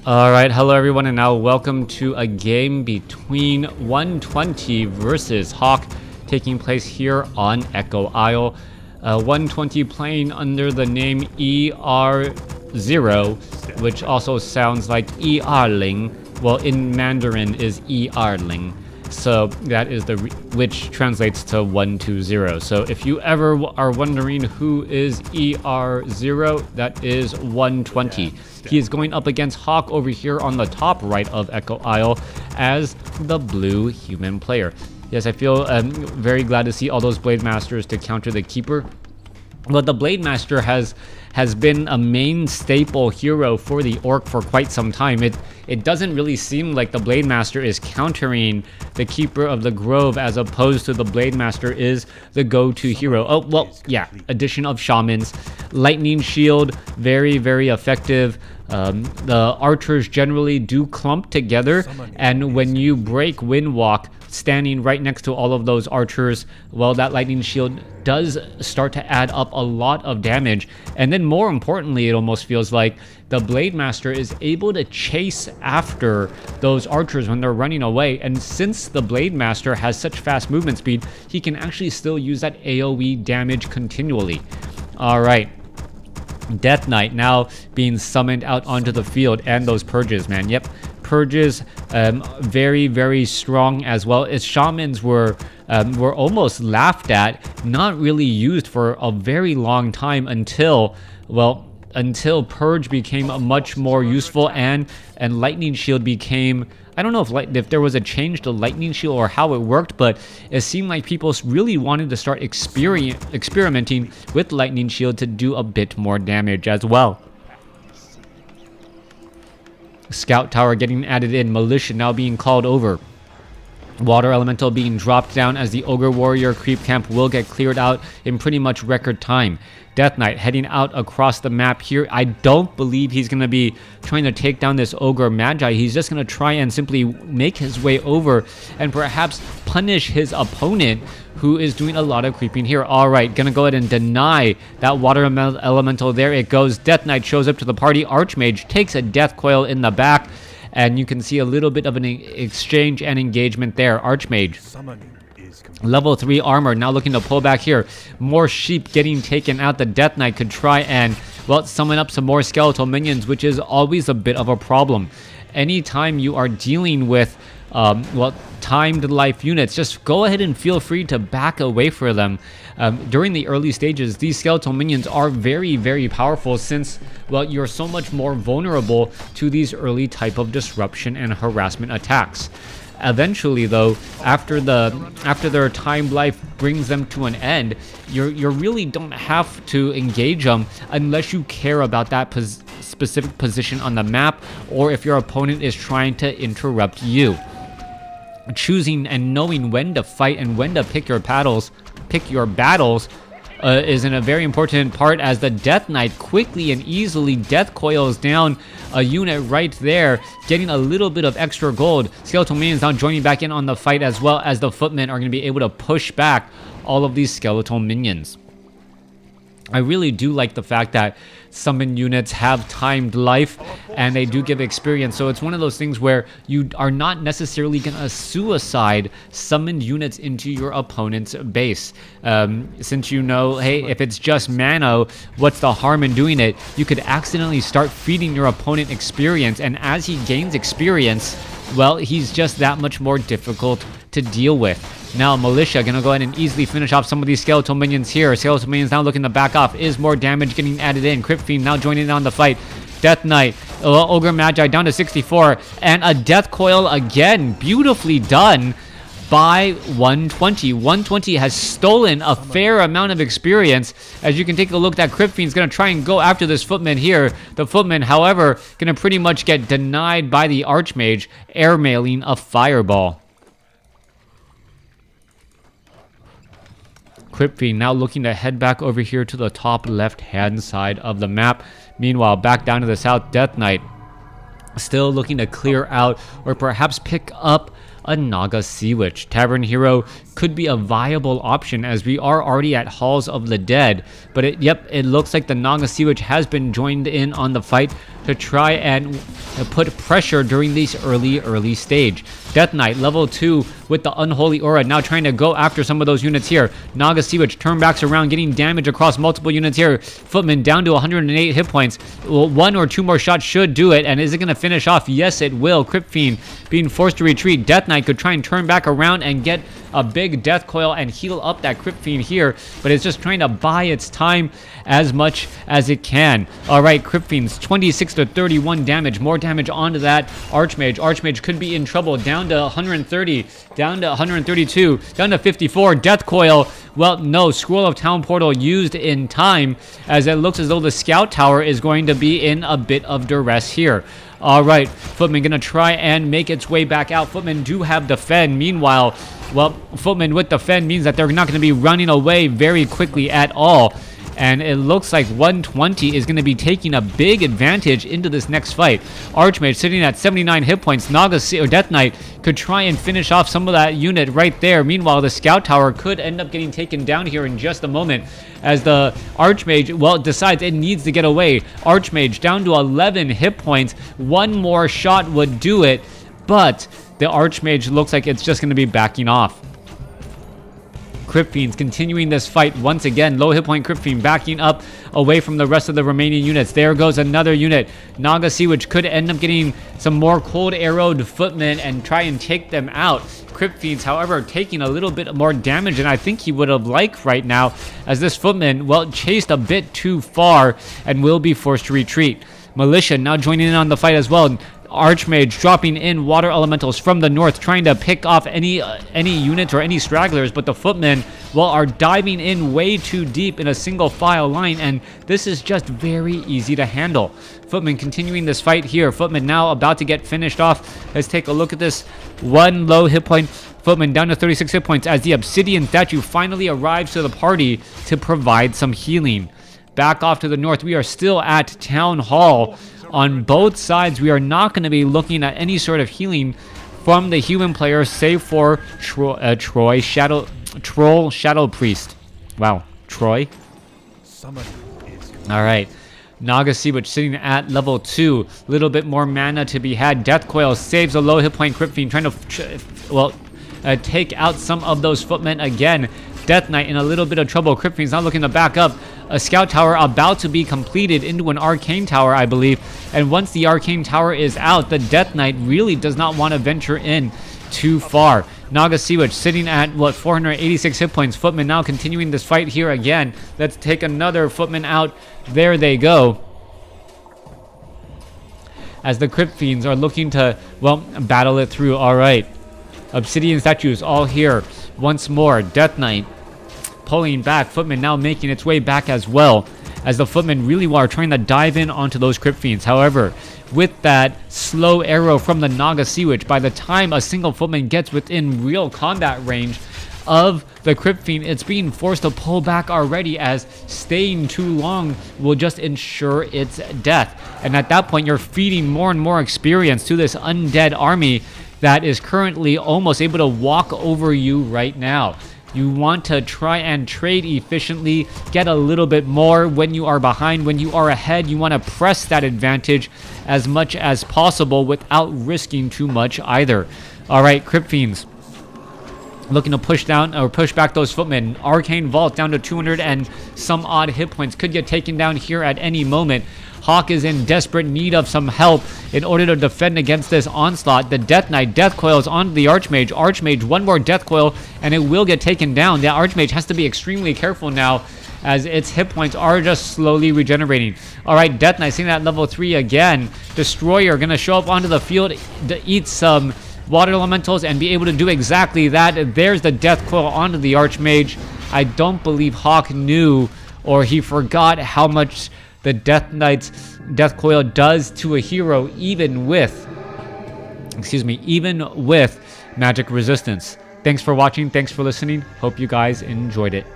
Alright, hello everyone, and now welcome to a game between 120 versus Hawk, taking place here on Echo Isle. 120 playing under the name ER0, which also sounds like ER-ling. Well, in Mandarin is ER-ling. So that is which translates to 120. So if you ever are wondering who is ER0, that is 120. He is going up against Hawk over here on the top right of Echo Isle as the blue human player. Yes, I feel very glad to see all those Blade Masters to counter the Keeper. But the Blade Master has been a main staple hero for the Orc for quite some time. It doesn't really seem like the Blade Master is countering the Keeper of the Grove as opposed to the Blade Master is the go-to hero. Oh, well, yeah, addition of Shamans. Lightning Shield, very, very effective. The archers generally do clump together, and when you break Windwalk, standing right next to all of those archers, well, that lightning shield does start to add up a lot of damage. And then more importantly, it almost feels like the Blade Master is able to chase after those archers when they're running away. And since the Blade Master has such fast movement speed, he can actually still use that AoE damage continually. All right. Death Knight now being summoned out onto the field, and those purges, man. Yep, purges, very, very strong as well. As shamans were almost laughed at, not really used for a very long time until, well, until Purge became much more useful, and Lightning Shield became, I don't know if there was a change to Lightning Shield or how it worked, but it seemed like people really wanted to start experimenting with Lightning Shield to do a bit more damage as well. Scout Tower getting added in, Militia now being called over. Water Elemental being dropped down as the Ogre Warrior creep camp will get cleared out in pretty much record time. Death Knight heading out across the map here. I don't believe he's going to be trying to take down this Ogre Magi. He's just going to try and simply make his way over and perhaps punish his opponent, who is doing a lot of creeping here. All right, going to go ahead and deny that Water Elemental. There it goes. Death Knight shows up to the party. Archmage takes a Death Coil in the back, and you can see a little bit of an exchange and engagement there. Archmage. Level 3 armor, now looking to pull back here. More sheep getting taken out. The Death Knight could try and, well, summon up some more skeletal minions, which is always a bit of a problem. Anytime you are dealing with, well, timed life units, just go ahead and feel free to back away from them. During the early stages, these skeletal minions are very, very powerful since, well, you're so much more vulnerable to these early type of disruption and harassment attacks. Eventually, though, after their timed life brings them to an end, you really don't have to engage them unless you care about that specific position on the map, or if your opponent is trying to interrupt you. Choosing and knowing when to fight and when to pick your battles is in a very important part, as the Death Knight quickly and easily death coils down a unit right there, getting a little bit of extra gold. Skeletal minions now joining back in on the fight, as well as the footmen are going to be able to push back all of these skeletal minions. I really do like the fact that summon units have timed life and they do give experience, so it's one of those things where you are not necessarily gonna suicide summoned units into your opponent's base. Since you know, hey, if it's just mana, what's the harm in doing it? You could accidentally start feeding your opponent experience, and as he gains experience, well, he's just that much more difficult to deal with. Now Militia gonna go ahead and easily finish off some of these skeletal minions here. Skeletal minions now looking to back off. Is more damage getting added in. Crypt Fiend now joining in on the fight. Death Knight, Ogre Magi down to 64, and a Death Coil again, beautifully done by 120. 120 has stolen a fair amount of experience. As you can take a look, that Crypt Fiend's gonna try and go after this footman here. The footman, however, gonna pretty much get denied by the Archmage, airmailing a fireball. Crypt Fiend now looking to head back over here to the top left-hand side of the map. Meanwhile, back down to the south, Death Knight still looking to clear out or perhaps pick up a Naga Sea Witch. Tavern Hero could be a viable option, as we are already at Halls of the Dead. But it looks like the Naga Sea Witch has been joined in on the fight to try and put pressure during this early stage. Death Knight, level 2 with the Unholy Aura, now trying to go after some of those units here. Naga Sea Witch turn backs around, getting damage across multiple units here. Footman down to 108 hit points. Well, 1 or 2 more shots should do it, and is it going to finish off? Yes, it will. Crypt Fiend being forced to retreat. Death Knight could try and turn back around and get a big death coil and heal up that Crypt Fiend here, but it's just trying to buy its time as much as it can. All right, Crypt Fiend's 26 to 31 damage, more damage onto that Archmage. Archmage could be in trouble, down to 130, down to 132, down to 54. Death coil, well, no, Scroll of Town Portal used in time, as it looks as though the Scout Tower is going to be in a bit of duress here. All right, Footman gonna try and make its way back out. Footmen do have Defend. Meanwhile, well, Footmen with Defend means that they're not going to be running away very quickly at all. And it looks like 120 is going to be taking a big advantage into this next fight. Archmage sitting at 79 hit points. Naga or Death Knight could try and finish off some of that unit right there. Meanwhile, the Scout Tower could end up getting taken down here in just a moment, as the Archmage, well, decides it needs to get away. Archmage down to 11 hit points. One more shot would do it, but the Archmage looks like it's just going to be backing off. Crypt Fiends continuing this fight once again. Low hit point Crypt Fiend backing up away from the rest of the remaining units. There goes another unit. Naga Sea Witch could end up getting some more cold arrowed footmen and try and take them out. Crypt Fiends, however, taking a little bit more damage than I think he would have liked right now, as this footman, well, chased a bit too far and will be forced to retreat. Militia now joining in on the fight as well. Archmage dropping in water elementals from the north, trying to pick off any units or any stragglers, but the footmen, well, are diving in way too deep in a single file line, and this is just very easy to handle. Footman continuing this fight here. Footman now about to get finished off. Let's take a look at this. One low hit point. Footman down to 36 hit points as the Obsidian statue finally arrives to the party to provide some healing. Back off to the north, we are still at Town Hall. On both sides, we are not going to be looking at any sort of healing from the human players, save for Troll Shadow Priest. Wow, Troy. All right, Naga Sea Witch sitting at level 2. Little bit more mana to be had. Death Coil saves a low hit point Crypt Fiend, trying to take out some of those footmen again. Death Knight in a little bit of trouble. Crypt Fiend's not looking to back up. A Scout Tower about to be completed into an Arcane Tower, I believe. And once the Arcane Tower is out, the Death Knight really does not want to venture in too far. Naga Sea Witch sitting at, what, 486 hit points. Footman now continuing this fight here again. Let's take another Footman out. There they go, as the Crypt Fiends are looking to, well, battle it through. All right. Obsidian statues all here once more. Death Knight pulling back. Footman now making its way back as well, as the Footmen really are trying to dive in onto those Crypt Fiends. However, with that slow arrow from the Naga Sea Witch, by the time a single Footman gets within real combat range of the Crypt Fiend, it's being forced to pull back already, as staying too long will just ensure its death. And at that point, you're feeding more and more experience to this undead army that is currently almost able to walk over you right now. You want to try and trade efficiently, get a little bit more when you are behind. When you are ahead, you want to press that advantage as much as possible without risking too much either. All right, Crypt Fiends looking to push down or push back those footmen. Arcane Vault down to 200 and some odd hit points. Could get taken down here at any moment. Hawk is in desperate need of some help in order to defend against this onslaught. The Death Knight Death Coils onto the Archmage. Archmage, one more Death Coil, and it will get taken down. The Archmage has to be extremely careful now, as its hit points are just slowly regenerating. All right, Death Knight sitting at level 3 again. Destroyer going to show up onto the field to eat some water elementals and be able to do exactly that. There's the Death Coil onto the Archmage. I don't believe Hawk knew, or he forgot how much the Death Knight's Death Coil does to a hero, even with magic resistance. Thanks for watching. Thanks for listening. Hope you guys enjoyed it.